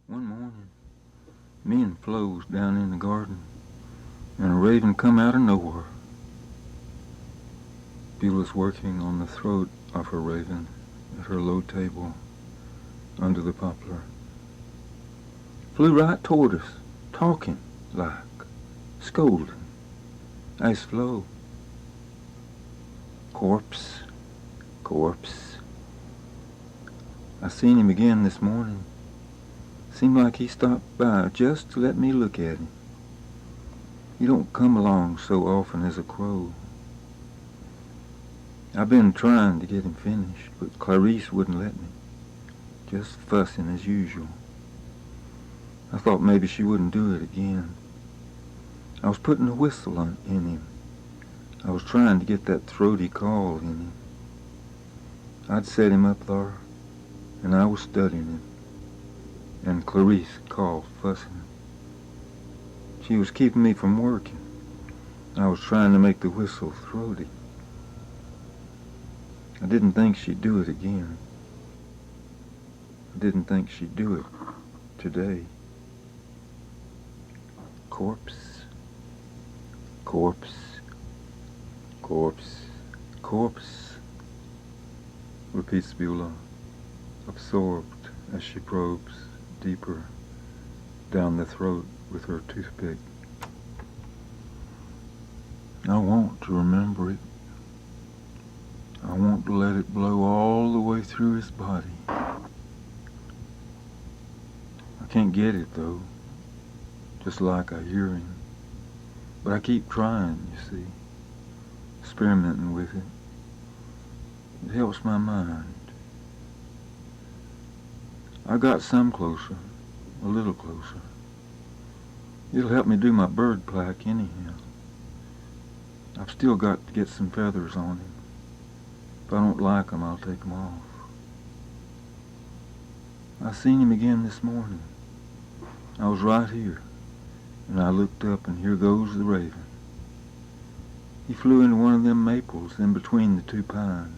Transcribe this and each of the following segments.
One morning, me and Flo was down in the garden, and a raven come out of nowhere. Beulah's working on the throat of her raven at her low table under the poplar. Flew right toward us, talking like, scolding. Asked Flo, "Corpse, corpse." I seen him again this morning. Seemed like he stopped by just to let me look at him. He don't come along so often as a crow. I've been trying to get him finished, but Clarice wouldn't let me. Just fussing as usual. I thought maybe she wouldn't do it again. I was putting a whistle in him. I was trying to get that throaty call in him. I'd set him up there, and I was studying him. And Clarice called, fussing. She was keeping me from working. I was trying to make the whistle throaty. I didn't think she'd do it again. I didn't think she'd do it today. Corpse, corpse, corpse, corpse, repeats Beulah, absorbed as she probes deeper down the throat with her toothpick. I want to remember it. I want to let it blow all the way through his body. I can't get it though, just like I hear him. But I keep trying, you see, experimenting with it. It helps my mind. I got some closer, a little closer. It'll help me do my bird plaque anyhow. I've still got to get some feathers on him. If I don't like 'em, I'll take 'em off. I seen him again this morning. I was right here, and I looked up, and here goes the raven. He flew into one of them maples in between the two pines,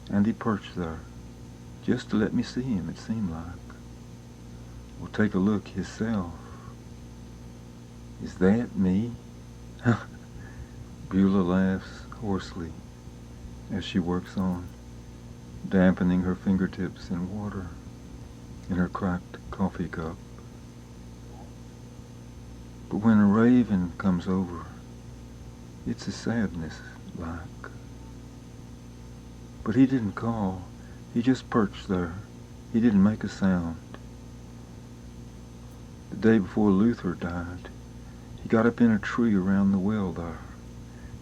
and he perched there, just to let me see him, it seemed like. Well, take a look himself. Is that me? Beulah laughs hoarsely as she works on, dampening her fingertips in water in her cracked coffee cup. But when a raven comes over, it's a sadness like. But he didn't call. He just perched there. He didn't make a sound. The day before Luther died, he got up in a tree around the well there.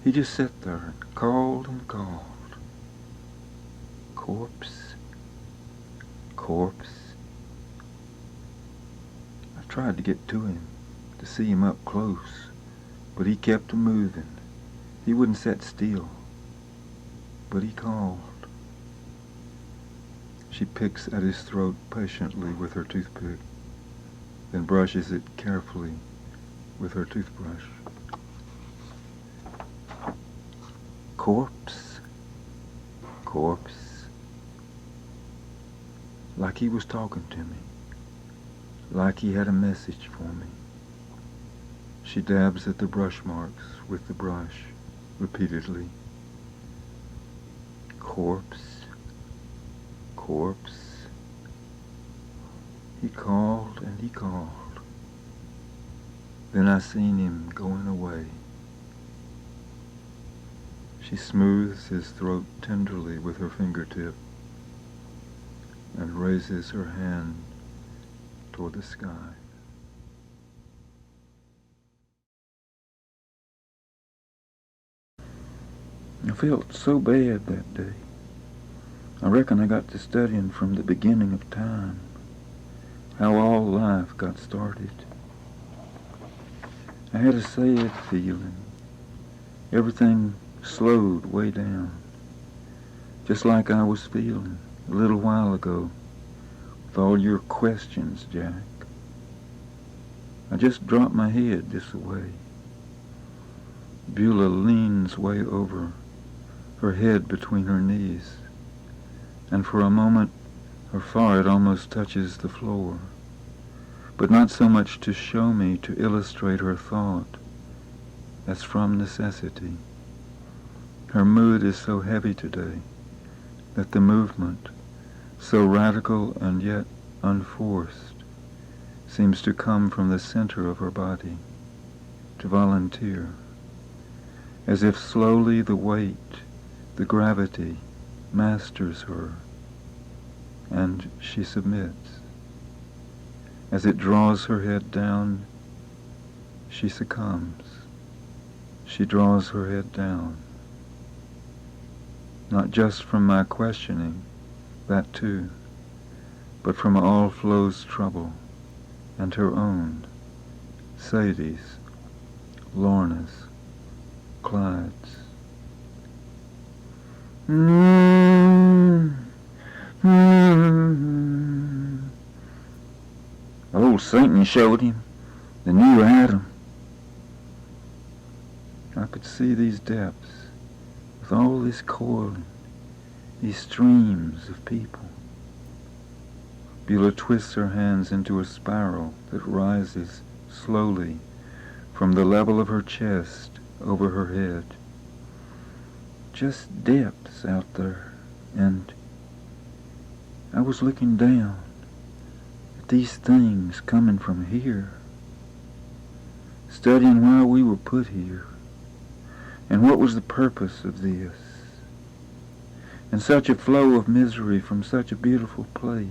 He just sat there and called and called. Corpse, corpse. I tried to get to him, to see him up close, but he kept moving. He wouldn't sit still, but he called. She picks at his throat patiently with her toothpick, then brushes it carefully with her toothbrush. Corpse, corpse. Like he was talking to me, like he had a message for me. She dabs at the brush marks with the brush repeatedly. Corpse, corpse. He called and he called. Then I seen him going away. She smooths his throat tenderly with her fingertip and raises her hand toward the sky. I felt so bad that day. I reckon I got to studying from the beginning of time, how all life got started. I had a sad feeling. Everything slowed way down, just like I was feeling a little while ago with all your questions, Jack. I just dropped my head this way. Beulah leans way over, her head between her knees, and for a moment her forehead almost touches the floor. but not so much to show me, to illustrate her thought, as from necessity. Her mood is so heavy today that the movement, so radical and yet unforced, seems to come from the center of her body, to volunteer, as if slowly the weight, the gravity, masters her, and she submits. As it draws her head down, she succumbs. She draws her head down. Not just from my questioning, that too, but from all flows trouble, and her own, Sadie's, Lorna's, Clyde's. Old Satan showed him the new Adam. I could see these depths with all this coiling, these streams of people. Beulah twists her hands into a spiral that rises slowly from the level of her chest over her head. Just depths out there, and I was looking down at these things coming from here, studying why we were put here, and what was the purpose of this, and such a flow of misery from such a beautiful place.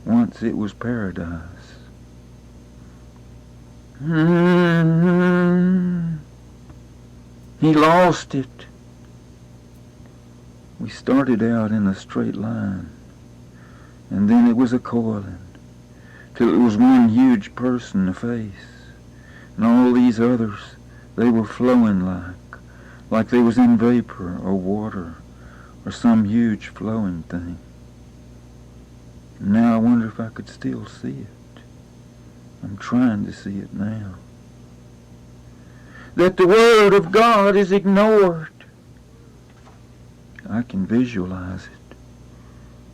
Once it was paradise. He lost it. We started out in a straight line, and then it was a coiling, till it was one huge person, a face, and all these others, they were flowing like they was in vapor or water or some huge flowing thing. And now I wonder if I could still see it. I'm trying to see it now. That the Word of God is ignored. I can visualize it,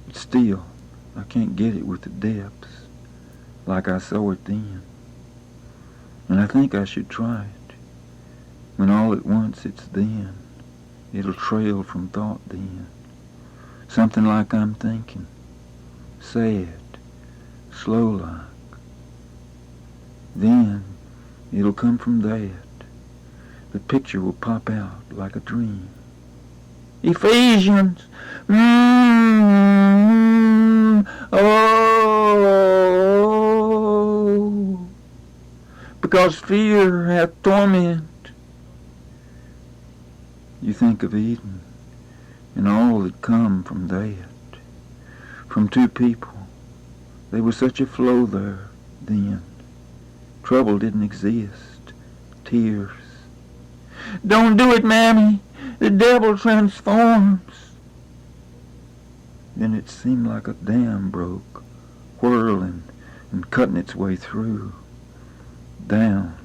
but still, I can't get it with the depths like I saw it then. And I think I should try it. When all at once it's then, it'll trail from thought then. Something like I'm thinking, sad, slow-like. Then it'll come from that. The picture will pop out like a dream. Ephesians. Oh, because fear hath torment. You think of Eden and all that come from that, from two people. There was such a flow there then. Trouble didn't exist. Tears. Don't do it, Mammy. The devil transforms. Then it seemed like a dam broke, whirling and cutting its way through. Down,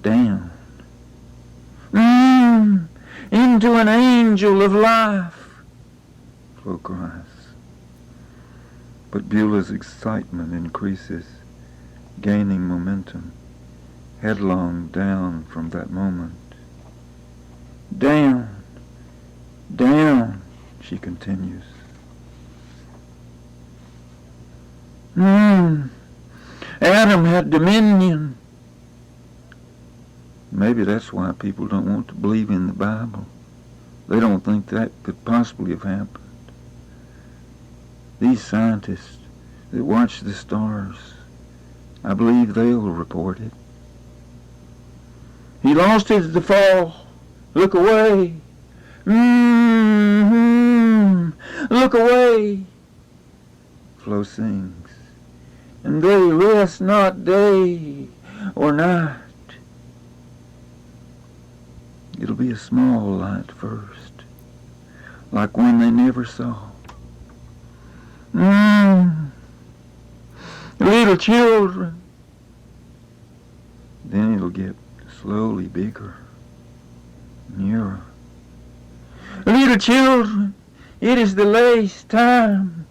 down. Into an angel of life, Flo cries. But Beulah's excitement increases, gaining momentum, headlong down from that moment. Down, down, she continues. Adam had dominion. Maybe that's why people don't want to believe in the Bible. They don't think that could possibly have happened. These scientists that watch the stars, I believe they'll report it. He lost it at the fall. Look away. Look away. Flo sings. And they rest not day or night. It'll be a small light first, like one they never saw. Little children. Then it'll get slowly bigger, nearer. Little children, it is the last time.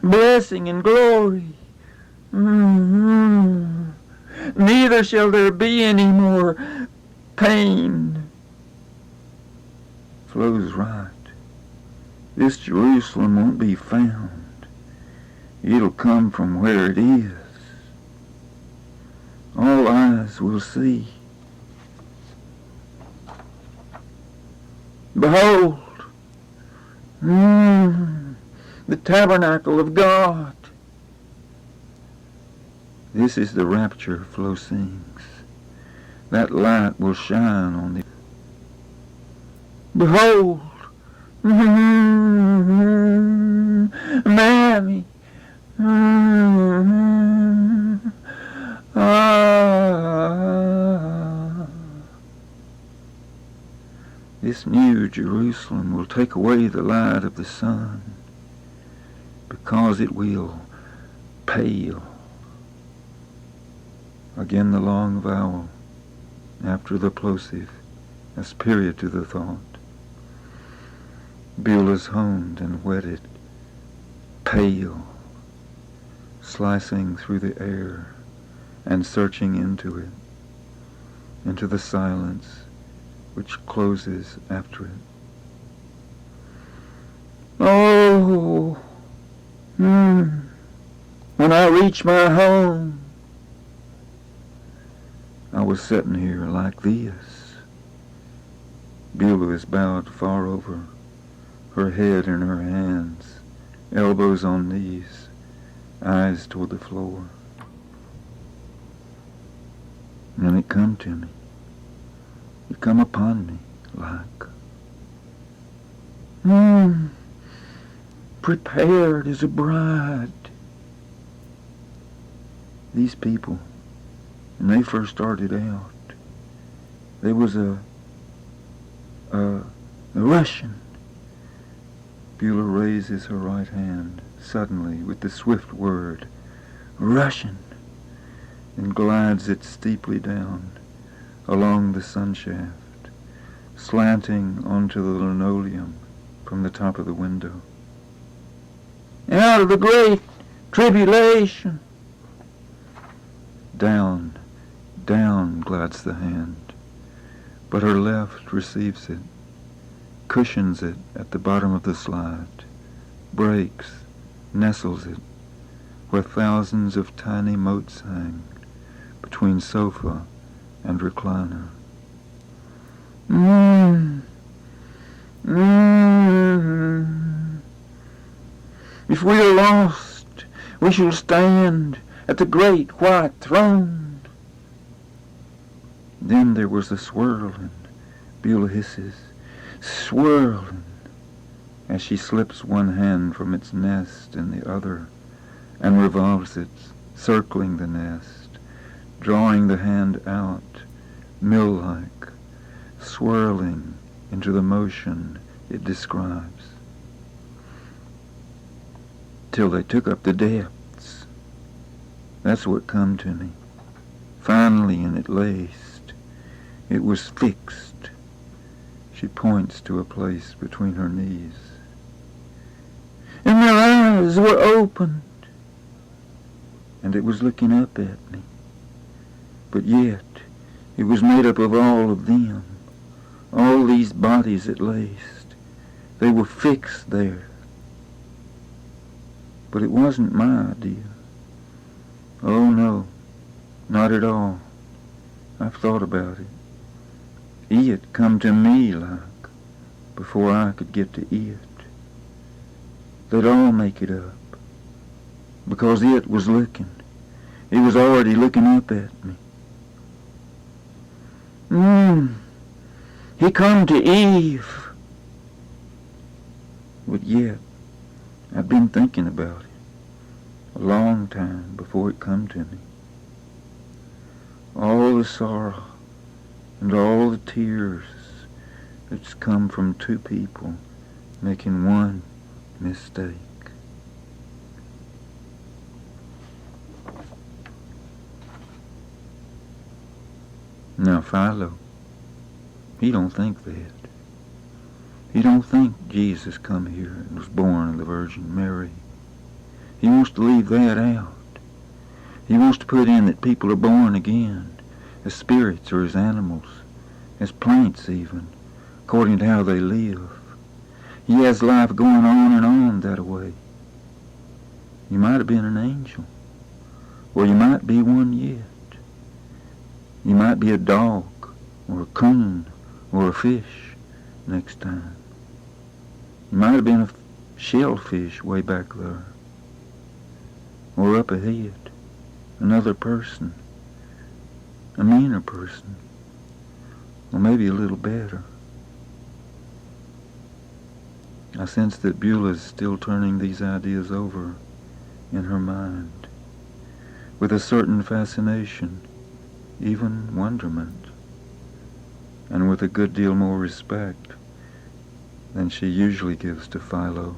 blessing and glory. Neither shall there be any more pain. Flo's right. This Jerusalem won't be found. It'll come from where it is. All eyes will see. Behold, the tabernacle of God. This is the rapture Flo sings. That light will shine on the... Behold, Mammy, this new Jerusalem will take away the light of the sun, because it will pale. Again the long vowel, after the plosive, as period to the thought. Beulah's honed and whetted, pale, slicing through the air and searching into it, into the silence which closes after it. Oh, when I reach my home, I was sitting here like this. Beulah is bowed far over, her head in her hands, elbows on knees, eyes toward the floor. And it come to me. It come upon me like, prepared as a bride. These people, when they first started out, there was a Russian. Beulah raises her right hand suddenly with the swift word, Russian, and glides it steeply down along the sunshaft, slanting onto the linoleum from the top of the window. Out of the great tribulation. Down, down glides the hand, but her left receives it, cushions it at the bottom of the slide, breaks, nestles it, where thousands of tiny motes hang between sofa and recliner. If we are lost, we shall stand at the great white throne. Then there was a swirling, Beulah hisses, swirling, as she slips one hand from its nest in the other and revolves it, circling the nest, drawing the hand out, mill-like, swirling into the motion it describes, till they took up the depths. That's what come to me. Finally, and it laced. It was fixed. She points to a place between her knees. And their eyes were opened, and it was looking up at me. But yet, it was made up of all of them, all these bodies at laced. They were fixed there. But it wasn't my idea. Oh no, not at all. I've thought about it. It come to me like, before I could get to it. They'd all make it up, because it was looking. It was already looking up at me. He come to Eve. But yet, I've been thinking about it a long time before it come to me. All the sorrow and all the tears that's come from two people making one mistake. Now Philo, he don't think that. He don't think Jesus come here and was born of the Virgin Mary. He wants to leave that out. He wants to put in that people are born again, as spirits or as animals, as plants even, according to how they live. He has life going on and on that way. You might have been an angel, or you might be one yet. You might be a dog, or a coon, or a fish next time. You might have been a shellfish way back there, or up ahead, another person, a meaner person, or maybe a little better. I sense that Beulah's still turning these ideas over in her mind, with a certain fascination, even wonderment, and with a good deal more respect than she usually gives to Philo.